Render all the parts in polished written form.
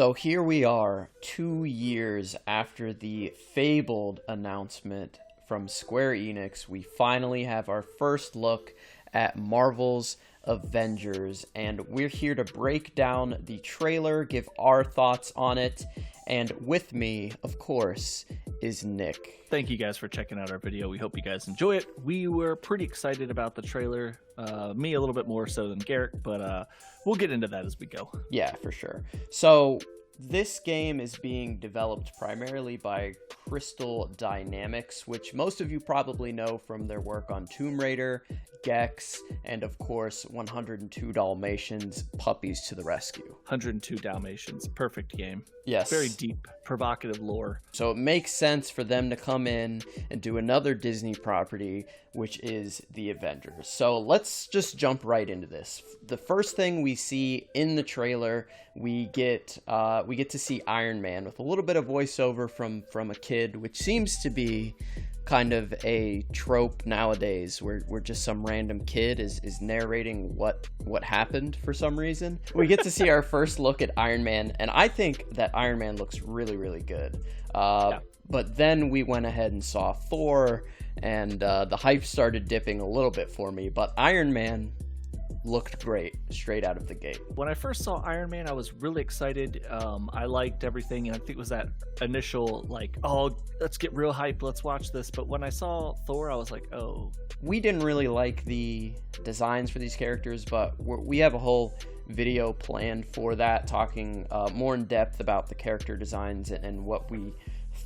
So here we are, 2 years after the fabled announcement from Square Enix. We finally have our first look at Marvel's Avengers, and we're here to break down the trailer, give our thoughts on it, and with me, of course, is Nick. Thank you guys for checking out our video. We hope you guys enjoy it. We were pretty excited about the trailer, me a little bit more so than Garrett, but we'll get into that as we go. Yeah, for sure. So this game is being developed primarily by Crystal Dynamics, which most of you probably know from their work on Tomb Raider, Gex, and of course 102 Dalmatians, Puppies to the Rescue. 102 Dalmatians, perfect game. Yes. Very deep, provocative lore. So it makes sense for them to come in and do another Disney property, which is the Avengers. So let's just jump right into this. The first thing we see in the trailer, we get to see Iron Man with a little bit of voiceover from a kid, which seems to be kind of a trope nowadays where just some random kid is narrating what happened for some reason. We get to see our first look at Iron Man, and I think that Iron Man looks really, really good. But then we went ahead and saw Thor, and the hype started dipping a little bit for me, but Iron Man looked great straight out of the gate. When I first saw Iron Man, I was really excited. I liked everything, and I think it was that initial like, oh, let's get real hype, let's watch this. But when I saw Thor, I was like, oh. We didn't really like the designs for these characters, but we have a whole video planned for that, talking more in depth about the character designs and what we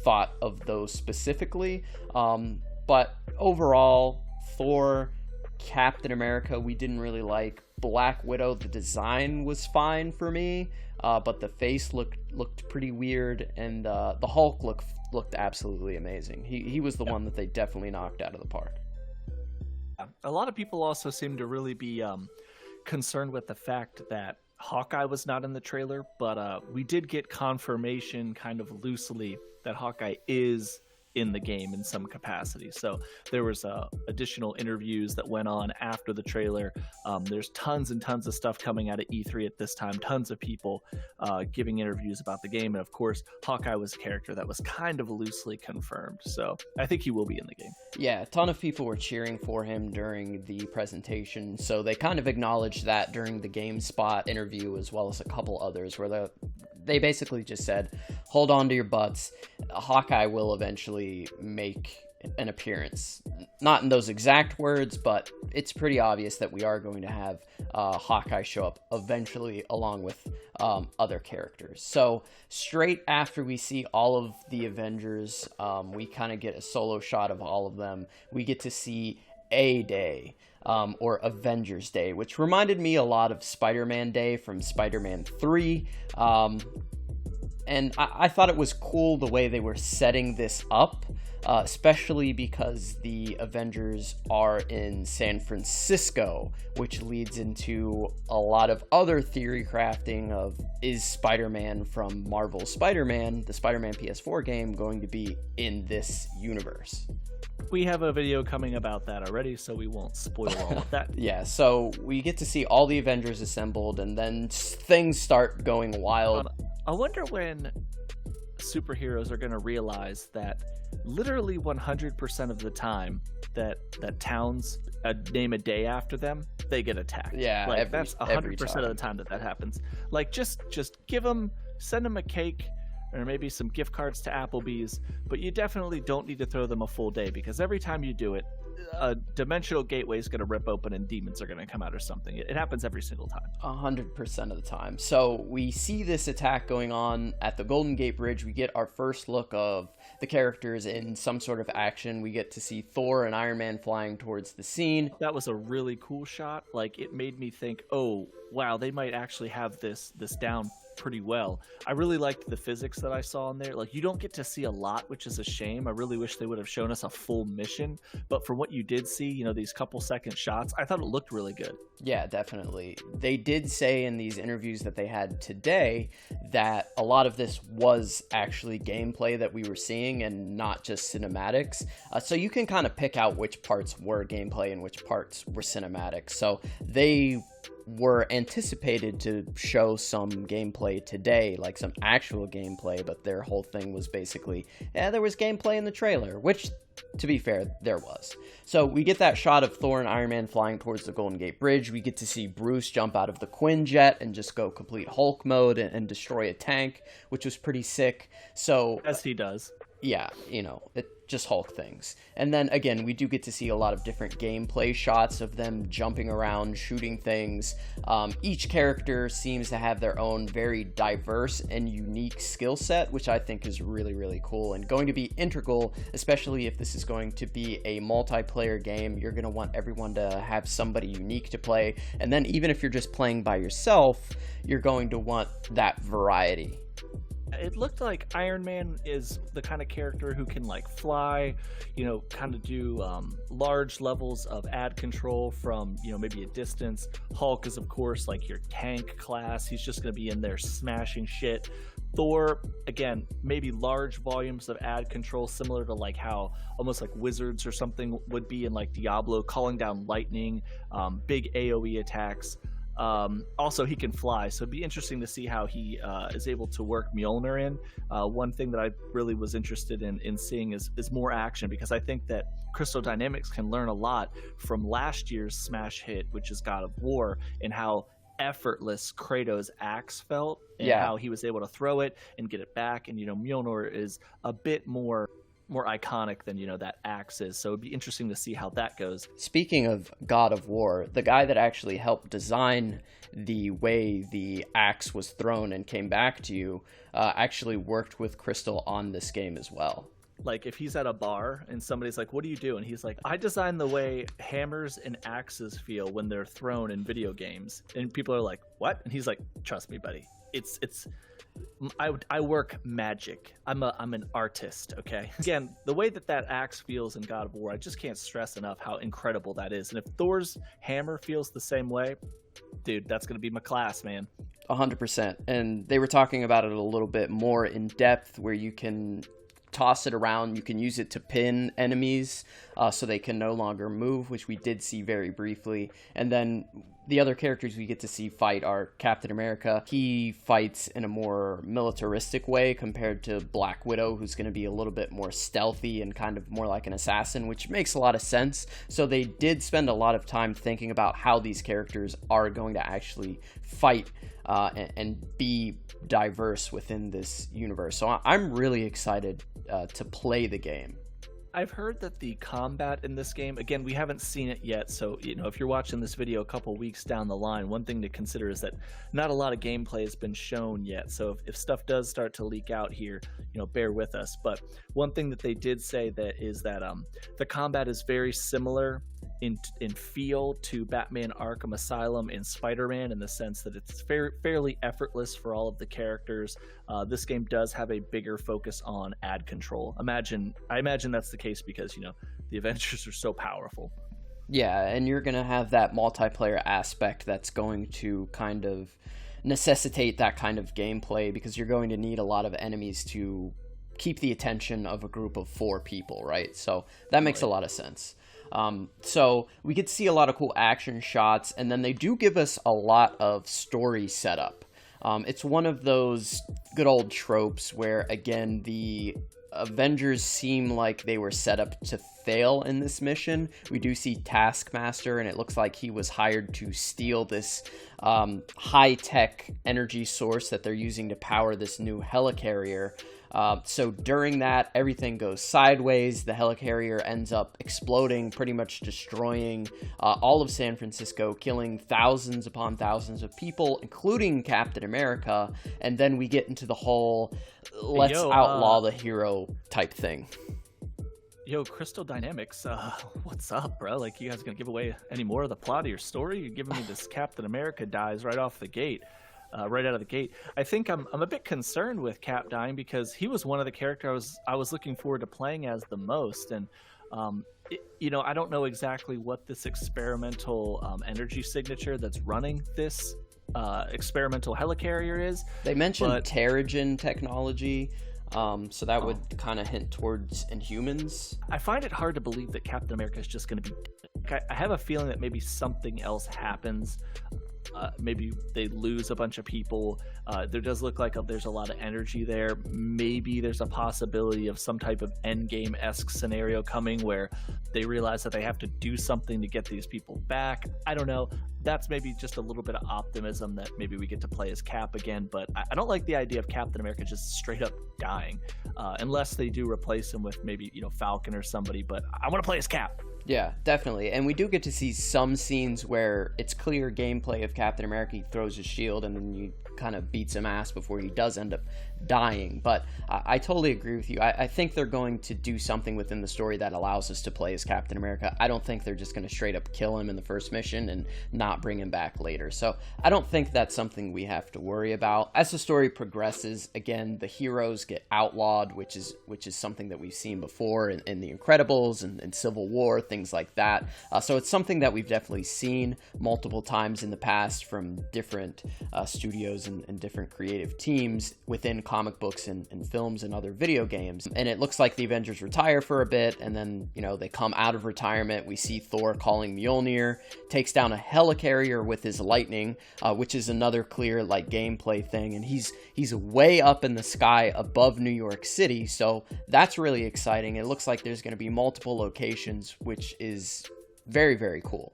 thought of those specifically. But overall, Thor, Captain America, we didn't really like. Black Widow, the design was fine for me, but the face looked pretty weird, and the Hulk looked absolutely amazing. He was the one that they definitely knocked out of the park. A lot of people also seem to really be concerned with the fact that Hawkeye was not in the trailer, but we did get confirmation kind of loosely that Hawkeye is in the game in some capacity. So there was additional interviews that went on after the trailer. There's tons and tons of stuff coming out of E3 at this time, tons of people giving interviews about the game, and of course Hawkeye was a character that was kind of loosely confirmed, so I think he will be in the game. Yeah, a ton of people were cheering for him during the presentation, so they kind of acknowledged that during the GameSpot interview, as well as a couple others where they basically just said, hold on to your butts, Hawkeye will eventually make an appearance. Not in those exact words, but it's pretty obvious that we are going to have Hawkeye show up eventually along with other characters. So straight after we see all of the Avengers, we kind of get a solo shot of all of them. We get to see A-Day, or Avengers Day, which reminded me a lot of Spider-Man Day from Spider-Man 3. And I thought it was cool the way they were setting this up, especially because the Avengers are in San Francisco, which leads into a lot of other theory crafting of, is Spider-Man from Marvel's Spider-Man, the Spider-Man PS4 game, going to be in this universe? We have a video coming about that already, so we won't spoil all of that. Yeah, so we get to see all the Avengers assembled, and then things start going wild. I wonder when superheroes are going to realize that literally 100% of the time that towns name a day after them, they get attacked. Yeah, like that's 100% of the time that happens. Like just send them a cake, or maybe some gift cards to Applebee's, but you definitely don't need to throw them a full day, because every time you do it, a dimensional gateway is going to rip open and demons are going to come out or something. It happens every single time. 100% of the time. So we see this attack going on at the Golden Gate Bridge. We get our first look of the characters in some sort of action. We get to see Thor and Iron Man flying towards the scene. That was a really cool shot. Like, it made me think, oh, wow, they might actually have this down pretty well. I really liked the physics that I saw in there. Like, you don't get to see a lot, which is a shame. I really wish they would have shown us a full mission, but for what you did see, these couple second shots, I thought it looked really good. Yeah, definitely. They did say in these interviews that they had today that a lot of this was actually gameplay that we were seeing and not just cinematics. So you can kind of pick out which parts were gameplay and which parts were cinematics. So they were anticipated to show some gameplay today, like some actual gameplay, but their whole thing was basically, yeah, there was gameplay in the trailer, which, to be fair, there was. So we get that shot of Thor and Iron Man flying towards the Golden Gate Bridge. We get to see Bruce jump out of the Quinjet and just go complete Hulk mode and destroy a tank, which was pretty sick. So as he does. Yeah, it just Hulk things. And then again, we do get to see a lot of different gameplay shots of them jumping around, shooting things. Each character seems to have their own very diverse and unique skill set, which I think is really, really cool and going to be integral, especially if this is going to be a multiplayer game. You're going to want everyone to have somebody unique to play. And then even if you're just playing by yourself, you're going to want that variety. It looked like Iron Man is the kind of character who can like fly, kind of do large levels of ad control from, maybe a distance. Hulk is of course like your tank class. He's just going to be in there smashing shit. Thor, again, maybe large volumes of ad control, similar to like how almost like wizards or something would be in like Diablo, calling down lightning, big AoE attacks. Also, he can fly, so it'd be interesting to see how he is able to work Mjolnir in. One thing that I really was interested in seeing is more action, because I think that Crystal Dynamics can learn a lot from last year's smash hit, which is God of War, and how effortless Kratos' axe felt, and how he was able to throw it and get it back. And Mjolnir is a bit more iconic than that axe is, so it'd be interesting to see how that goes. Speaking of God of War, the guy that actually helped design the way the axe was thrown and came back to you actually worked with Crystal on this game as well. Like if he's at a bar and somebody's like, what do you do? And he's like, I designed the way hammers and axes feel when they're thrown in video games. And people are like, what? And he's like, trust me, buddy, I work magic. I'm an artist, okay? Again, the way that axe feels in God of War, I just can't stress enough how incredible that is. And if Thor's hammer feels the same way, dude, that's going to be my class, man. 100%. And they were talking about it a little bit more in depth, where you can toss it around. You can use it to pin enemies so they can no longer move, which we did see very briefly. And then the other characters we get to see fight are Captain America. He fights in a more militaristic way compared to Black Widow, who's going to be a little bit more stealthy and kind of more like an assassin, which makes a lot of sense. So they did spend a lot of time thinking about how these characters are going to actually fight and be diverse within this universe. So I'm really excited to play the game. I've heard that the combat in this game, again, we haven't seen it yet, so if you're watching this video a couple weeks down the line, one thing to consider is that not a lot of gameplay has been shown yet. So if stuff does start to leak out here, bear with us. But one thing that they did say that is that the combat is very similar in feel to Batman Arkham Asylum and Spider-Man, in the sense that it's fairly effortless for all of the characters. This game does have a bigger focus on ad control. I imagine that's the case because the Avengers are so powerful. Yeah, and you're gonna have that multiplayer aspect that's going to kind of necessitate that kind of gameplay, because you're going to need a lot of enemies to keep the attention of a group of 4 people, right? So that makes a lot of sense. So we get to see a lot of cool action shots, and then they do give us a lot of story setup. It's one of those good old tropes where, again, the Avengers seem like they were set up to fail in this mission. We do see Taskmaster, and it looks like he was hired to steal this high-tech energy source that they're using to power this new helicarrier. So during that, everything goes sideways. The helicarrier ends up exploding, pretty much destroying all of San Francisco, killing thousands upon thousands of people, including Captain America. And then we get into the whole let's outlaw the hero type thing. Yo, Crystal Dynamics, what's up, bro? Like, you guys gonna give away any more of the plot of your story? You're giving me this Captain America dies right off the gate. Right out of the gate. I think I'm a bit concerned with Cap dying, because he was one of the characters I was looking forward to playing as the most. And I don't know exactly what this experimental energy signature that's running this experimental helicarrier is. They mentioned Terrigen technology. So that would kind of hint towards Inhumans. I find it hard to believe that Captain America is just going to be... I have a feeling that maybe something else happens maybe they lose a bunch of people. There does look like there's a lot of energy there. Maybe there's a possibility of some type of endgame-esque scenario coming where they realize that they have to do something to get these people back. I don't know. That's maybe just a little bit of optimism that maybe we get to play as Cap again, but I don't like the idea of Captain America just straight up dying, unless they do replace him with maybe, Falcon or somebody, but I want to play as Cap. Yeah, definitely. And we do get to see some scenes where it's clear gameplay of Captain America. He throws his shield and then you kind of beats him ass before he does end up dying. But I totally agree with you. I think they're going to do something within the story that allows us to play as Captain America. I don't think they're just going to straight up kill him in the first mission and not bring him back later. So I don't think that's something we have to worry about. As the story progresses, again, the heroes get outlawed, which is something that we've seen before in The Incredibles and Civil War, things like that. So it's something that we've definitely seen multiple times in the past from different studios and different creative teams within comic books and films and other video games. And it looks like the Avengers retire for a bit, and then they come out of retirement. We see Thor calling Mjolnir, takes down a helicarrier with his lightning, which is another clear gameplay thing, and he's way up in the sky above New York City, so that's really exciting. It looks like there's going to be multiple locations, which is very, very cool.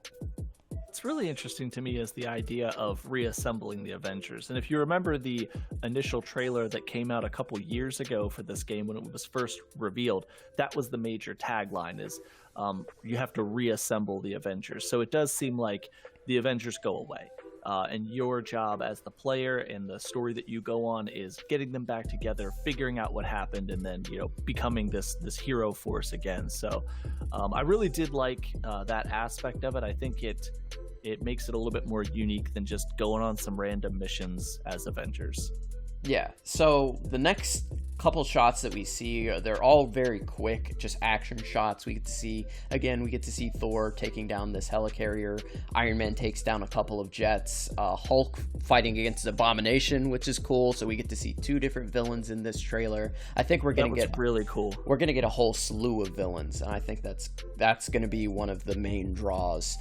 What's really interesting to me is the idea of reassembling the Avengers. And if you remember the initial trailer that came out a couple years ago for this game when it was first revealed, that was the major tagline, is you have to reassemble the Avengers. So it does seem like the Avengers go away. And your job as the player and the story that you go on is getting them back together, figuring out what happened, and then becoming this hero force again. So I really did like that aspect of it. I think it makes it a little bit more unique than just going on some random missions as Avengers. Yeah, so the next couple shots that we see, they're all very quick, just action shots. We get to see Thor taking down this helicarrier. Iron Man takes down a couple of jets. Hulk fighting against Abomination, which is cool. So we get to see two different villains in this trailer. I think we're gonna get really cool. We're gonna get a whole slew of villains, and I think that's gonna be one of the main draws,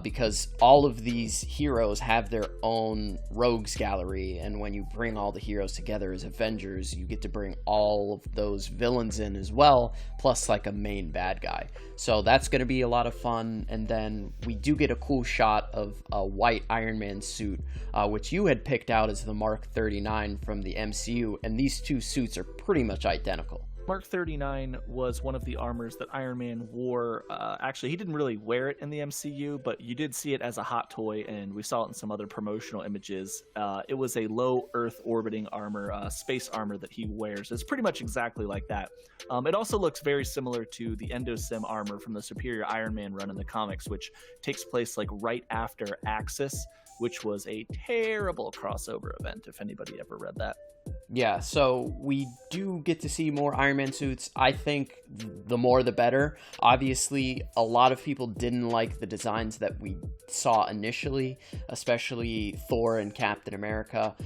because all of these heroes have their own rogues gallery, and when you bring all the heroes together as Avengers, you get to bring all of those villains in as well, plus a main bad guy. So that's going to be a lot of fun. And then we do get a cool shot of a white Iron Man suit, which you had picked out as the Mark 39 from the MCU, and these two suits are pretty much identical. Mark 39 was one of the armors that Iron Man wore. Actually, he didn't really wear it in the MCU, but you did see it as a hot toy, and we saw it in some other promotional images. It was a low Earth orbiting armor, space armor that he wears. It's pretty much exactly like that. It also looks very similar to the Endosim armor from the Superior Iron Man run in the comics, which takes place right after Axis, which was a terrible crossover event, if anybody ever read that. Yeah, so we do get to see more Iron Man suits. I think the more the better. Obviously, a lot of people didn't like the designs that we saw initially, especially Thor and Captain America,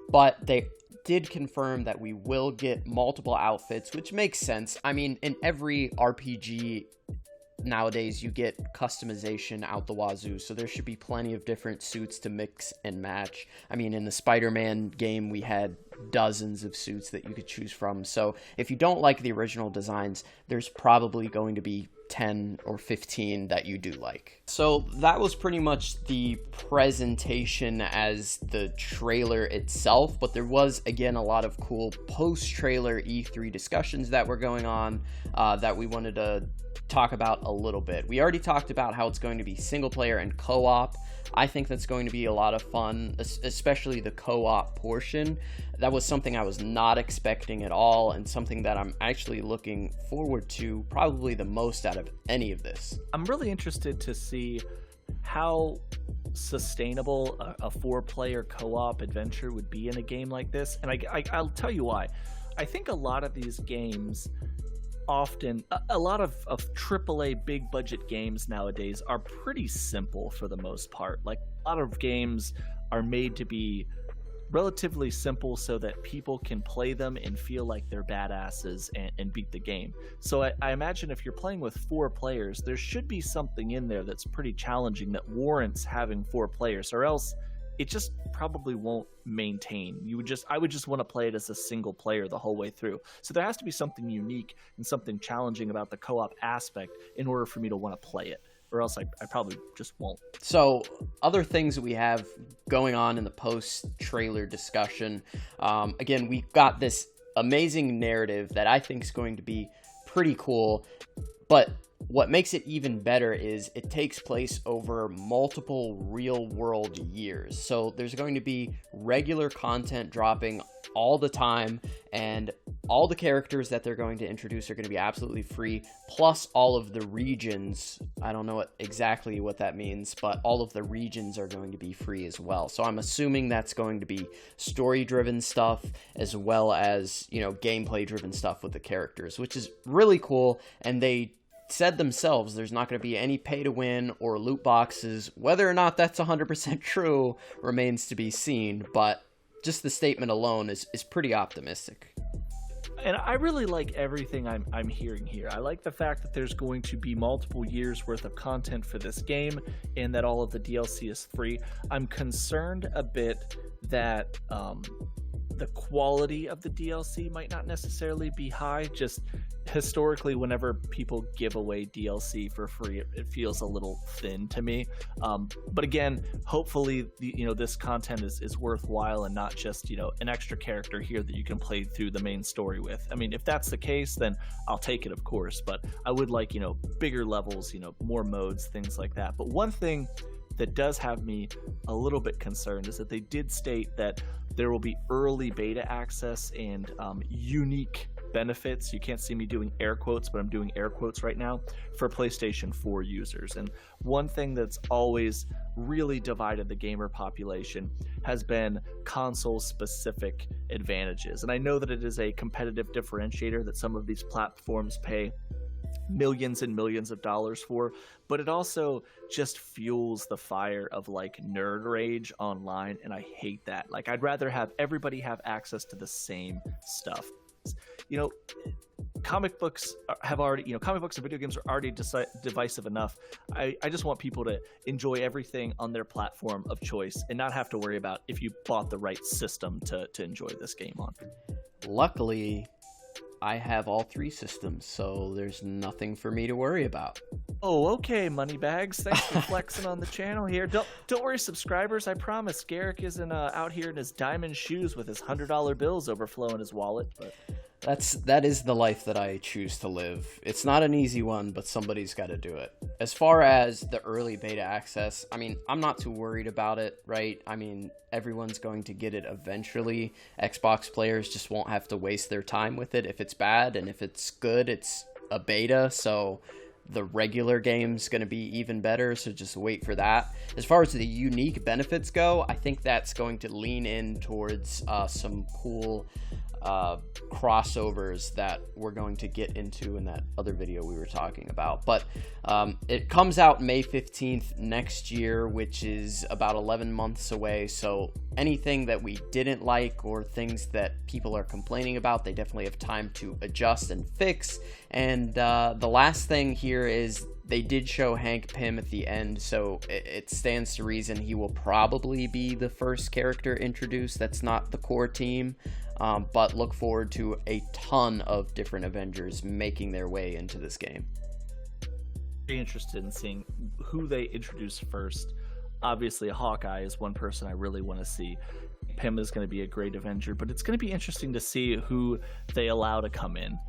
but they did confirm that we will get multiple outfits, which makes sense. I mean, in every RPG nowadays, you get customization out the wazoo, so there should be plenty of different suits to mix and match. I mean, in the Spider-Man game, we had dozens of suits that you could choose from. So if you don't like the original designs, there's probably going to be 10 or 15 that you do like. So that was pretty much the presentation as the trailer itself, but there was, again, a lot of cool post-trailer E3 discussions that were going on that we wanted to talk about a little bit. We already talked about how it's going to be single player and co-op. I think that's going to be a lot of fun, especially the co-op portion. That was something I was not expecting at all, and something that I'm actually looking forward to probably the most out of any of this. I'm really interested to see how sustainable a 4-player co-op adventure would be in a game like this, and I'll tell you why. I think a lot of these games often, a lot of AAA big budget games nowadays are pretty simple for the most part. A lot of games are made to be relatively simple so that people can play them and feel like they're badasses and beat the game. So I imagine if you're playing with 4 players, there should be something in there that's pretty challenging that warrants having 4 players, or else it just probably won't maintain. I would just want to play it as a single player the whole way through. So there has to be something unique and something challenging about the co-op aspect in order for me to want to play it, or else I probably just won't. So other things that we have going on in the post-trailer discussion, again, we got this amazing narrative that I think is going to be pretty cool, but what makes it even better is it takes place over multiple real-world years. So there's going to be regular content dropping all the time, and all the characters that they're going to introduce are going to be absolutely free, plus all of the regions. I don't know exactly what that means, but all of the regions are going to be free as well. So I'm assuming that's going to be story-driven stuff as well as, gameplay-driven stuff with the characters, which is really cool. And they said themselves there's not going to be any pay to win or loot boxes. Whether or not that's 100% true remains to be seen, but just the statement alone is pretty optimistic. And I really like everything I'm hearing here. I like the fact that there's going to be multiple years worth of content for this game and that all of the DLC is free. I'm concerned a bit that the quality of the DLC might not necessarily be high. Just historically, whenever people give away DLC for free, it feels a little thin to me. But again, hopefully, this content is worthwhile and not just, an extra character here that you can play through the main story with. I mean, if that's the case, then I'll take it, of course. But I would like, bigger levels, more modes, things like that. But one thing that does have me a little bit concerned is that they did state that there will be early beta access and unique benefits. You can't see me doing air quotes, but I'm doing air quotes right now for PlayStation 4 users. And one thing that's always really divided the gamer population has been console-specific advantages. And I know that it is a competitive differentiator that some of these platforms pay millions and millions of dollars for, but it also just fuels the fire of nerd rage online, and I hate that. I'd rather have everybody have access to the same stuff. Comic books and video games are already divisive enough. I just want people to enjoy everything on their platform of choice and not have to worry about if you bought the right system to enjoy this game on. Luckily, I have all three systems, so there's nothing for me to worry about. Oh, okay, Moneybags. Thanks for flexing on the channel here. Don't worry, subscribers. I promise Garrick isn't out here in his diamond shoes with his $100 bills overflowing his wallet. But that is the life that I choose to live. It's not an easy one, but somebody's got to do it. As far as the early beta access, I mean, I'm not too worried about it, right? I mean, everyone's going to get it eventually. Xbox players just won't have to waste their time with it if it's bad, and if it's good, it's a beta, so the regular game's going to be even better, so just wait for that. As far as the unique benefits go, I think that's going to lean in towards some cool crossovers that we're going to get into in that other video we were talking about. But it comes out May 15th next year, which is about 11 months away. So anything that we didn't like or things that people are complaining about, they definitely have time to adjust and fix. And the last thing here is they did show Hank Pym at the end, so it stands to reason he will probably be the first character introduced that's not the core team. But look forward to a ton of different Avengers making their way into this game. Be interested in seeing who they introduce first. Obviously, Hawkeye is one person I really want to see. Pym is going to be a great Avenger, but it's going to be interesting to see who they allow to come in.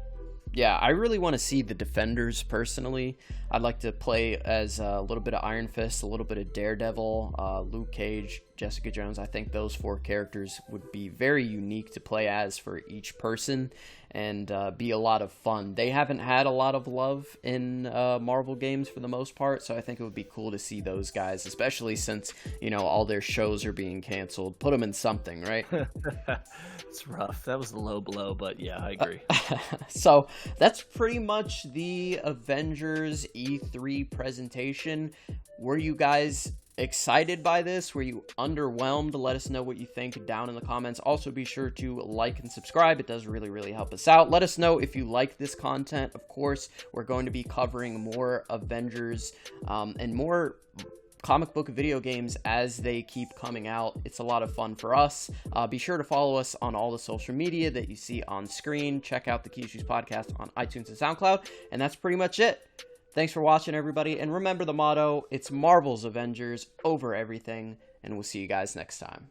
Yeah, I really want to see the Defenders personally. I'd like to play as a little bit of Iron Fist, a little bit of Daredevil, Luke Cage, Jessica Jones. I think those four characters would be very unique to play as for each person and be a lot of fun. They haven't had a lot of love in Marvel games for the most part, so I think it would be cool to see those guys, especially since, all their shows are being canceled. Put them in something, right? It's rough. That was a low blow, but yeah, I agree. So that's pretty much the Avengers E3 presentation. Were you guys excited by this? Were you underwhelmed? Let us know what you think down in the comments. Also, be sure to like and subscribe. It does really help us out. Let us know if you like this content. Of course, we're going to be covering more Avengers and more comic book video games as they keep coming out. It's a lot of fun for us. Be sure to follow us on all the social media that you see on screen. Check out the Key Issues podcast on iTunes and SoundCloud. And that's pretty much it. Thanks for watching, everybody. And remember the motto, it's Marvel's Avengers over everything. And we'll see you guys next time.